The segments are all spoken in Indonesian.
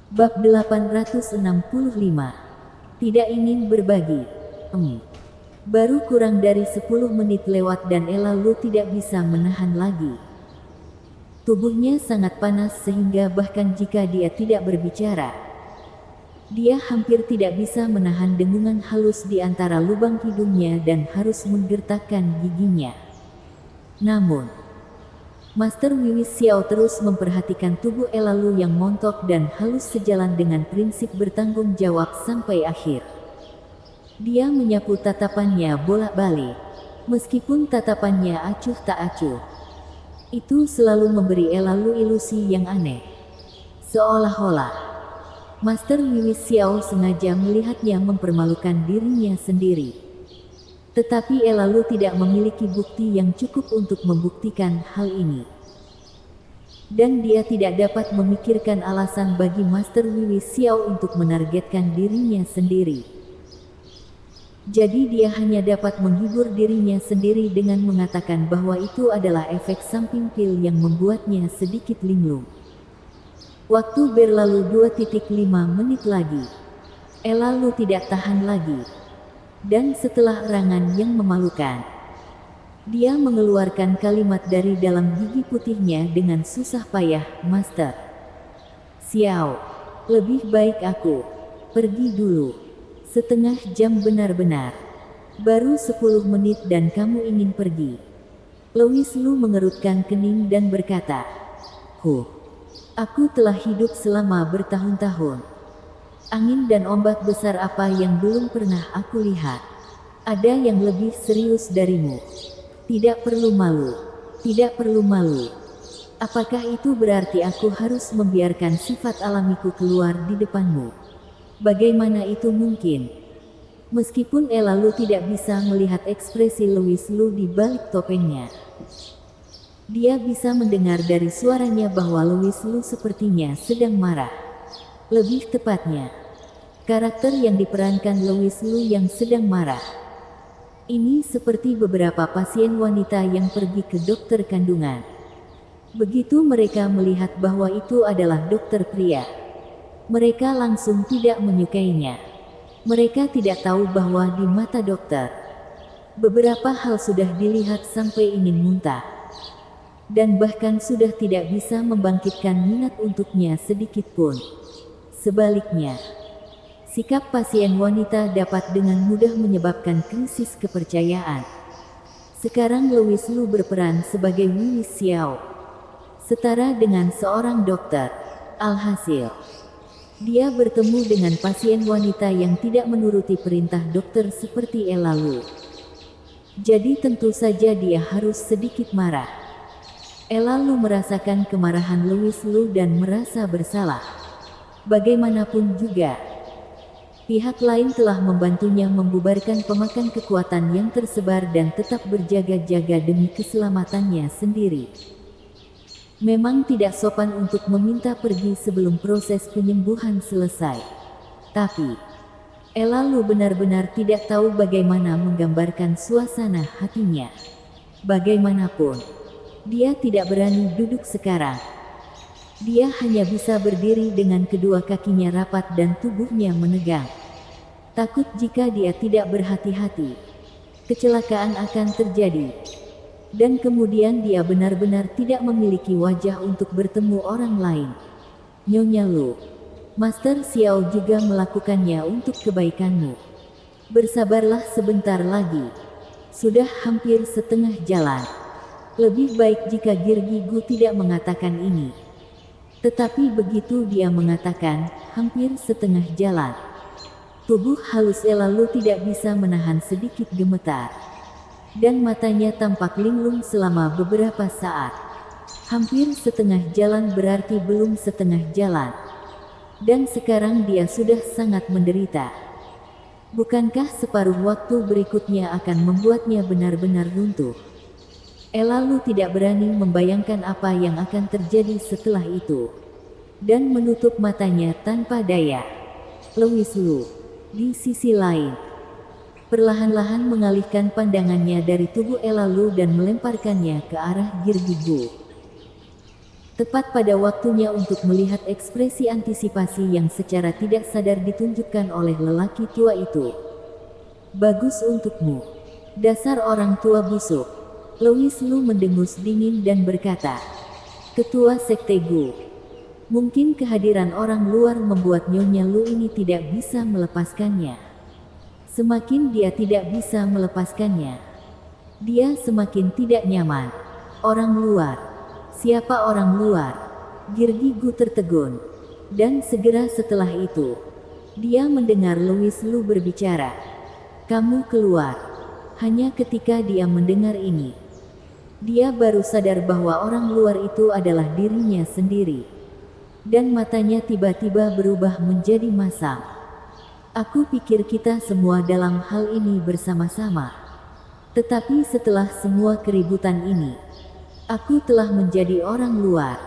Bab 865. Tidak ingin berbagi. Baru kurang dari 10 menit lewat dan Ella Lu tidak bisa menahan lagi. Tubuhnya sangat panas sehingga bahkan jika dia tidak berbicara, dia hampir tidak bisa menahan dengungan halus di antara lubang hidungnya dan harus menggertakkan giginya. Namun, Master Wiwi Xiao terus memperhatikan tubuh Ella Lu yang montok dan halus sejalan dengan prinsip bertanggung jawab sampai akhir. Dia menyapu tatapannya bolak-balik. Meskipun tatapannya acuh tak acuh, itu selalu memberi Ella Lu ilusi yang aneh. Seolah-olah Master Wiwi Xiao sengaja melihatnya mempermalukan dirinya sendiri. Tetapi Ella Lu tidak memiliki bukti yang cukup untuk membuktikan hal ini. Dan dia tidak dapat memikirkan alasan bagi Master Wiwi Xiao untuk menargetkan dirinya sendiri. Jadi dia hanya dapat menghibur dirinya sendiri dengan mengatakan bahwa itu adalah efek samping pil yang membuatnya sedikit linglung. Waktu berlalu 2.5 menit lagi. Ella Lu tidak tahan lagi. Dan setelah erangan yang memalukan, dia mengeluarkan kalimat dari dalam gigi putihnya dengan susah payah, "Master Xiao, lebih baik aku pergi dulu. Setengah jam benar-benar. Baru 10 menit dan kamu ingin pergi." Louis Lu mengerutkan kening dan berkata, Aku telah hidup selama bertahun-tahun. Angin dan ombak besar apa yang belum pernah aku lihat. Ada yang lebih serius darimu. Tidak perlu malu. Tidak perlu malu. Apakah itu berarti aku harus membiarkan sifat alamiku keluar di depanmu? Bagaimana itu mungkin? Meskipun Ella Lu tidak bisa melihat ekspresi Louis Lu di balik topengnya, dia bisa mendengar dari suaranya bahwa Louis Lu sepertinya sedang marah. Lebih tepatnya, karakter yang diperankan Louis Lu yang sedang marah. Ini seperti beberapa pasien wanita yang pergi ke dokter kandungan. Begitu mereka melihat bahwa itu adalah dokter pria, mereka langsung tidak menyukainya. Mereka tidak tahu bahwa di mata dokter, beberapa hal sudah dilihat sampai ingin muntah. Dan bahkan sudah tidak bisa membangkitkan minat untuknya sedikit pun. Sebaliknya, sikap pasien wanita dapat dengan mudah menyebabkan krisis kepercayaan. Sekarang Louis Lu berperan sebagai Wiwi Xiao, setara dengan seorang dokter. Alhasil, dia bertemu dengan pasien wanita yang tidak menuruti perintah dokter seperti Ella Lu. Jadi tentu saja dia harus sedikit marah. Ella Lu merasakan kemarahan Louis Lu dan merasa bersalah. Bagaimanapun juga, pihak lain telah membantunya membubarkan pemakan kekuatan yang tersebar dan tetap berjaga-jaga demi keselamatannya sendiri. Memang tidak sopan untuk meminta pergi sebelum proses penyembuhan selesai. Tapi, Ella Lu benar-benar tidak tahu bagaimana menggambarkan suasana hatinya. Bagaimanapun, dia tidak berani duduk sekarang. Dia hanya bisa berdiri dengan kedua kakinya rapat dan tubuhnya menegang. Takut jika dia tidak berhati-hati, kecelakaan akan terjadi. Dan kemudian dia benar-benar tidak memiliki wajah untuk bertemu orang lain. Nyonya Lu, Master Xiao juga melakukannya untuk kebaikanmu. Bersabarlah sebentar lagi. Sudah hampir setengah jalan. Lebih baik jika Girgi Gu tidak mengatakan ini. Tetapi begitu dia mengatakan, hampir setengah jalan, tubuh halus Ella Lu tidak bisa menahan sedikit gemetar. Dan matanya tampak linglung selama beberapa saat. Hampir setengah jalan berarti belum setengah jalan. Dan sekarang dia sudah sangat menderita. Bukankah separuh waktu berikutnya akan membuatnya benar-benar runtuh? Ella Lu tidak berani membayangkan apa yang akan terjadi setelah itu. Dan menutup matanya tanpa daya. Louis Lu, di sisi lain, perlahan-lahan mengalihkan pandangannya dari tubuh Ella Lu dan melemparkannya ke arah Girgi Gu. Tepat pada waktunya untuk melihat ekspresi antisipasi yang secara tidak sadar ditunjukkan oleh lelaki tua itu. Bagus untukmu. Dasar orang tua busuk. Louis Lu mendengus dingin dan berkata, Ketua Sekte Gu. Mungkin kehadiran orang luar membuat Nyonya Lu ini tidak bisa melepaskannya. Semakin dia tidak bisa melepaskannya, dia semakin tidak nyaman. Orang luar. Siapa orang luar? Girgi Gu tertegun. Dan segera setelah itu, dia mendengar Louis Lu berbicara. Kamu keluar. Hanya ketika dia mendengar ini, dia baru sadar bahwa orang luar itu adalah dirinya sendiri. Dan matanya tiba-tiba berubah menjadi masam. Aku pikir kita semua dalam hal ini bersama-sama. Tetapi setelah semua keributan ini, aku telah menjadi orang luar.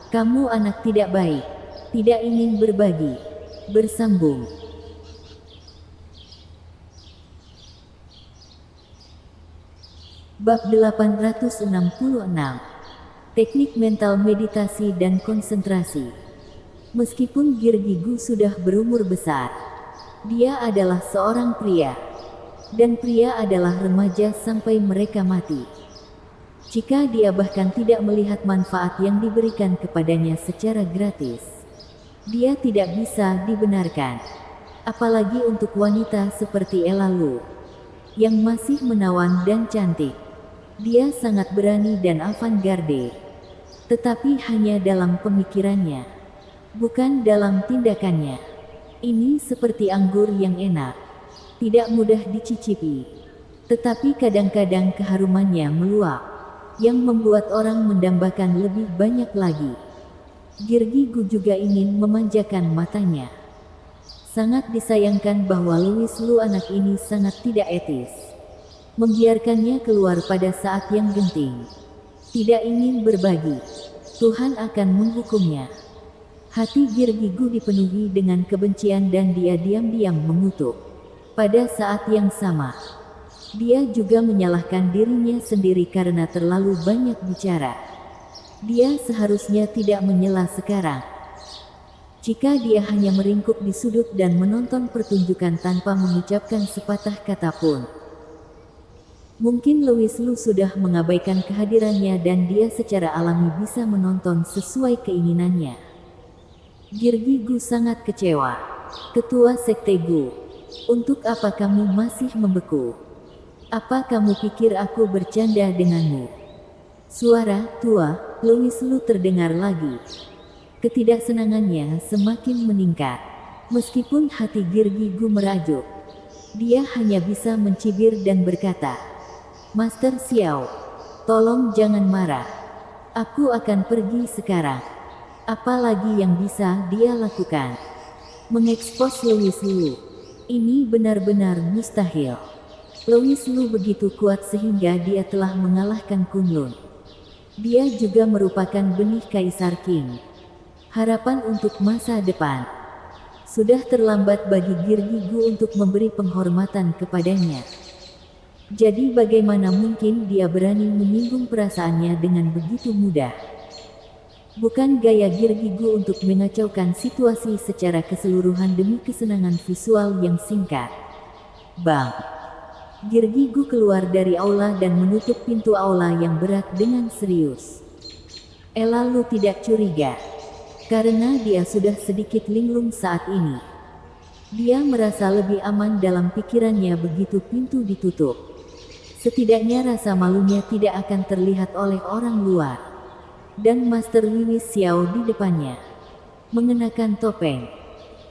Kamu anak tidak baik, tidak ingin berbagi. Bersambung. Bab 866. Teknik mental meditasi dan konsentrasi. Meskipun Girgi Gu sudah berumur besar, dia adalah seorang pria. Dan pria adalah remaja sampai mereka mati. Jika dia bahkan tidak melihat manfaat yang diberikan kepadanya secara gratis, dia tidak bisa dibenarkan. Apalagi untuk wanita seperti Ella Lu, yang masih menawan dan cantik. Dia sangat berani dan avant-garde. Tetapi hanya dalam pemikirannya, bukan dalam tindakannya. Ini seperti anggur yang enak, tidak mudah dicicipi, tetapi kadang-kadang keharumannya meluap, yang membuat orang mendambakan lebih banyak lagi. Girgi Gu juga ingin memanjakan matanya. Sangat disayangkan bahwa Louis Lu anak ini sangat tidak etis. Membiarkannya keluar pada saat yang genting. Tidak ingin berbagi. Tuhan akan menghukumnya. Hati Girgi Gu dipenuhi dengan kebencian dan dia diam-diam mengutuk. Pada saat yang sama, dia juga menyalahkan dirinya sendiri karena terlalu banyak bicara. Dia seharusnya tidak menyela sekarang. Jika dia hanya meringkuk di sudut dan menonton pertunjukan tanpa mengucapkan sepatah kata pun, mungkin Louis Lu sudah mengabaikan kehadirannya dan dia secara alami bisa menonton sesuai keinginannya. Girgi Gu sangat kecewa. Ketua Sekte Gu, untuk apa kamu masih membeku? Apa kamu pikir aku bercanda denganmu? Suara tua Louis Lu terdengar lagi. Ketidaksenangannya semakin meningkat. Meskipun hati Girgi Gu merajuk, dia hanya bisa mencibir dan berkata, Master Xiao, tolong jangan marah. Aku akan pergi sekarang. Apalagi yang bisa dia lakukan? Mengekspos Louis Lu. Ini benar-benar mustahil. Louis Lu begitu kuat sehingga dia telah mengalahkan Kunlun. Dia juga merupakan benih Kaisar Qing. Harapan untuk masa depan. Sudah terlambat bagi Girgi Gu untuk memberi penghormatan kepadanya. Jadi bagaimana mungkin dia berani menyinggung perasaannya dengan begitu mudah? Bukan gaya Girgi Gu untuk mengacaukan situasi secara keseluruhan demi kesenangan visual yang singkat. Bang! Girgi Gu keluar dari aula dan menutup pintu aula yang berat dengan serius. Ella Lu tidak curiga, karena dia sudah sedikit linglung saat ini. Dia merasa lebih aman dalam pikirannya begitu pintu ditutup. Setidaknya rasa malunya tidak akan terlihat oleh orang luar. Dan Master Louis Xiao di depannya, mengenakan topeng.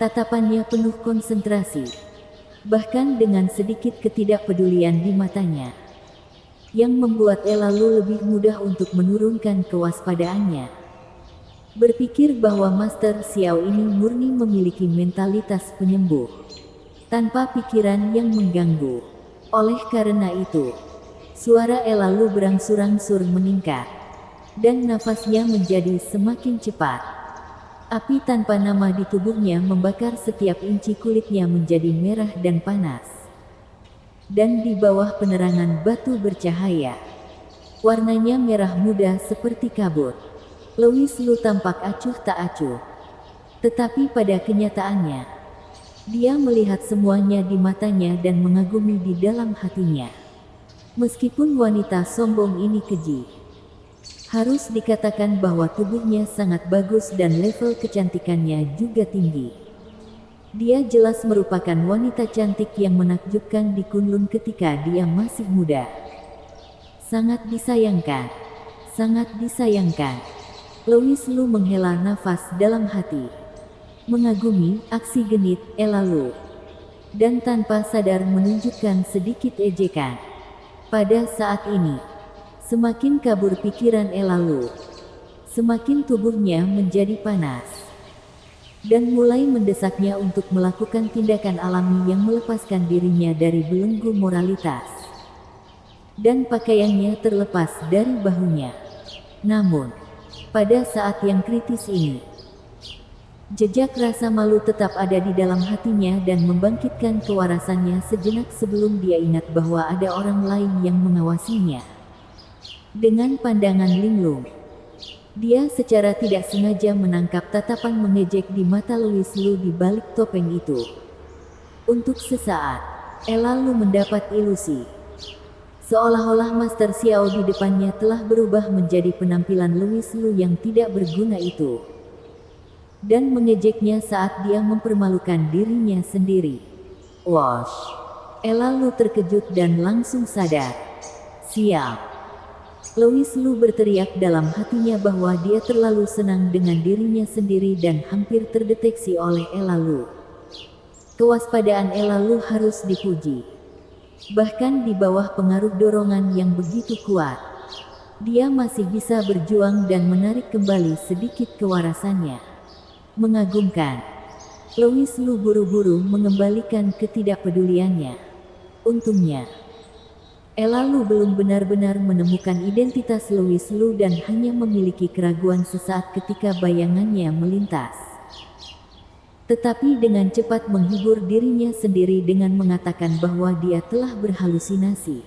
Tatapannya penuh konsentrasi, bahkan dengan sedikit ketidakpedulian di matanya, yang membuat Ella Lu lebih mudah untuk menurunkan kewaspadaannya. Berpikir bahwa Master Xiao ini murni memiliki mentalitas penyembuh, tanpa pikiran yang mengganggu. Oleh karena itu, suara Ella Lu berangsur-angsur meningkat, dan nafasnya menjadi semakin cepat. Api tanpa nama di tubuhnya membakar setiap inci kulitnya menjadi merah dan panas. Dan di bawah penerangan batu bercahaya, warnanya merah muda seperti kabut. Louis Lu tampak acuh tak acuh. Tetapi pada kenyataannya, dia melihat semuanya di matanya dan mengagumi di dalam hatinya. Meskipun wanita sombong ini keji, harus dikatakan bahwa tubuhnya sangat bagus dan level kecantikannya juga tinggi. Dia jelas merupakan wanita cantik yang menakjubkan di Kunlun ketika dia masih muda. Sangat disayangkan. Sangat disayangkan. Louis Lu menghela nafas dalam hati. Mengagumi aksi genit Ella Lu. Dan tanpa sadar menunjukkan sedikit ejekan. Pada saat ini, semakin kabur pikiran Ella Lu, semakin tubuhnya menjadi panas. Dan mulai mendesaknya untuk melakukan tindakan alami yang melepaskan dirinya dari belenggu moralitas. Dan pakaiannya terlepas dari bahunya. Namun, pada saat yang kritis ini, jejak rasa malu tetap ada di dalam hatinya dan membangkitkan kewarasannya sejenak sebelum dia ingat bahwa ada orang lain yang mengawasinya. Dengan pandangan linglung, dia secara tidak sengaja menangkap tatapan mengejek di mata Louis Lu di balik topeng itu. Untuk sesaat, Ella Lu mendapat ilusi, seolah-olah Master Xiao di depannya telah berubah menjadi penampilan Louis Lu yang tidak berguna itu, dan mengejeknya saat dia mempermalukan dirinya sendiri. Wosh! Ella Lu terkejut dan langsung sadar. Sial! Louis Lu berteriak dalam hatinya bahwa dia terlalu senang dengan dirinya sendiri dan hampir terdeteksi oleh Ella Lu. Kewaspadaan Ella Lu harus dipuji. Bahkan di bawah pengaruh dorongan yang begitu kuat, dia masih bisa berjuang dan menarik kembali sedikit kewarasannya. Mengagumkan. Louis Lu buru-buru mengembalikan ketidakpeduliannya. Untungnya, Ella Lu belum benar-benar menemukan identitas Louis Lu dan hanya memiliki keraguan sesaat ketika bayangannya melintas. Tetapi dengan cepat menghibur dirinya sendiri dengan mengatakan bahwa dia telah berhalusinasi.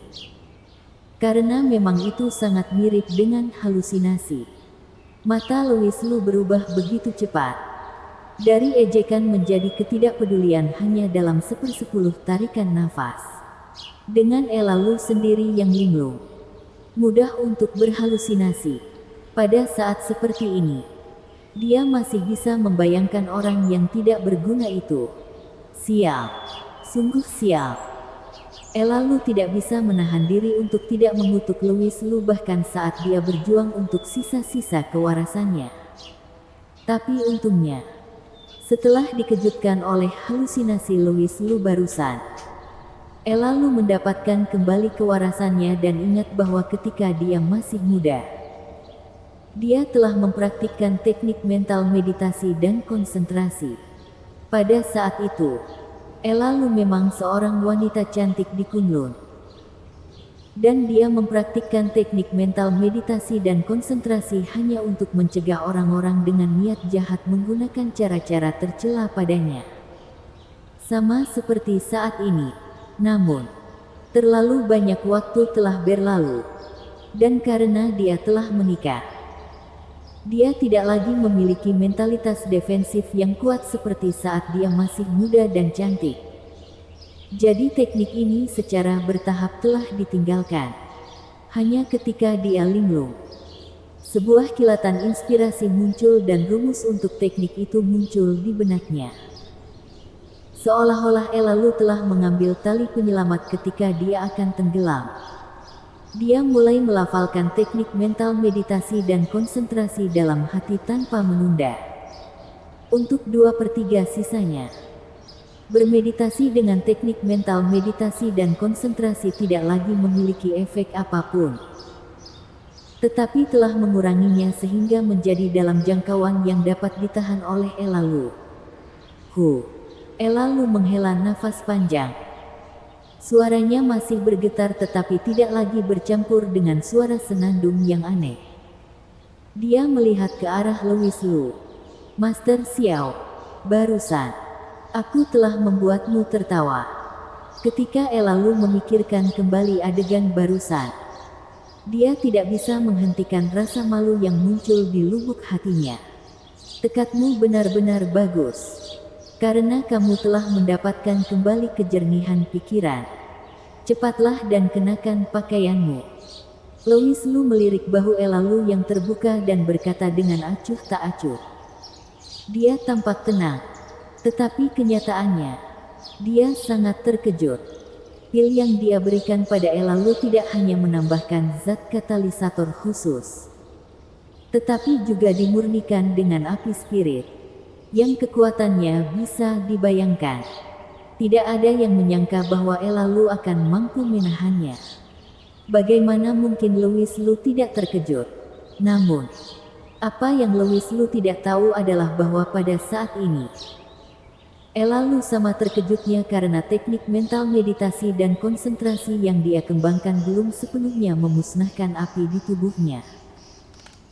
Karena memang itu sangat mirip dengan halusinasi. Mata Louis Lu berubah begitu cepat. Dari ejekan menjadi ketidakpedulian hanya dalam 1/10 tarikan nafas. Dengan Ella Lu sendiri yang linglung, mudah untuk berhalusinasi. Pada saat seperti ini, dia masih bisa membayangkan orang yang tidak berguna itu. Sial, sungguh sial. Ella Lu tidak bisa menahan diri untuk tidak mengutuk Louis Lu bahkan saat dia berjuang untuk sisa-sisa kewarasannya. Tapi untungnya, setelah dikejutkan oleh halusinasi Louis Lu barusan, Ella Lu mendapatkan kembali kewarasannya dan ingat bahwa ketika dia masih muda, dia telah mempraktikkan teknik mental meditasi dan konsentrasi. Pada saat itu, Ella Lu memang seorang wanita cantik di Kunlun. Dan dia mempraktikkan teknik mental meditasi dan konsentrasi hanya untuk mencegah orang-orang dengan niat jahat menggunakan cara-cara tercela padanya. Sama seperti saat ini. Namun, terlalu banyak waktu telah berlalu, dan karena dia telah menikah, dia tidak lagi memiliki mentalitas defensif yang kuat seperti saat dia masih muda dan cantik. Jadi teknik ini secara bertahap telah ditinggalkan. Hanya ketika dia linglung, sebuah kilatan inspirasi muncul dan rumus untuk teknik itu muncul di benaknya. Seolah-olah Ella Lu telah mengambil tali penyelamat ketika dia akan tenggelam. Dia mulai melafalkan teknik mental meditasi dan konsentrasi dalam hati tanpa menunda. Untuk 2/3 sisanya, bermeditasi dengan teknik mental meditasi dan konsentrasi tidak lagi memiliki efek apapun, tetapi telah menguranginya sehingga menjadi dalam jangkauan yang dapat ditahan oleh Ella Lu. Ella Lu menghela nafas panjang. Suaranya masih bergetar tetapi tidak lagi bercampur dengan suara senandung yang aneh. Dia melihat ke arah Louis Lu. Master Xiao, barusan, aku telah membuatmu tertawa. Ketika Ella Lu memikirkan kembali adegan barusan, Dia tidak bisa menghentikan rasa malu yang muncul di lubuk hatinya. Tekadmu benar-benar bagus. Karena kamu telah mendapatkan kembali kejernihan pikiran. Cepatlah dan kenakan pakaianmu. Louis Lu melirik bahu Ella Lu yang terbuka dan berkata dengan acuh tak acuh. Dia tampak tenang. Tetapi kenyataannya, dia sangat terkejut. Pil yang dia berikan pada Ella Lu tidak hanya menambahkan zat katalisator khusus, tetapi juga dimurnikan dengan api spirit, yang kekuatannya bisa dibayangkan. Tidak ada yang menyangka bahwa Ella Lu akan mampu menahannya. Bagaimana mungkin Louis Lu tidak terkejut? Namun, apa yang Louis Lu tidak tahu adalah bahwa pada saat ini, Ella Lu sama terkejutnya karena teknik mental meditasi dan konsentrasi yang dia kembangkan belum sepenuhnya memusnahkan api di tubuhnya,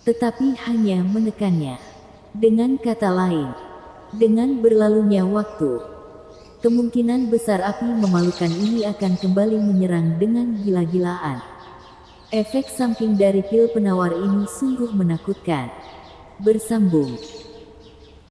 tetapi hanya menekannya. Dengan kata lain, dengan berlalunya waktu, kemungkinan besar api memalukan ini akan kembali menyerang dengan gila-gilaan. Efek samping dari pil penawar ini sungguh menakutkan. Bersambung.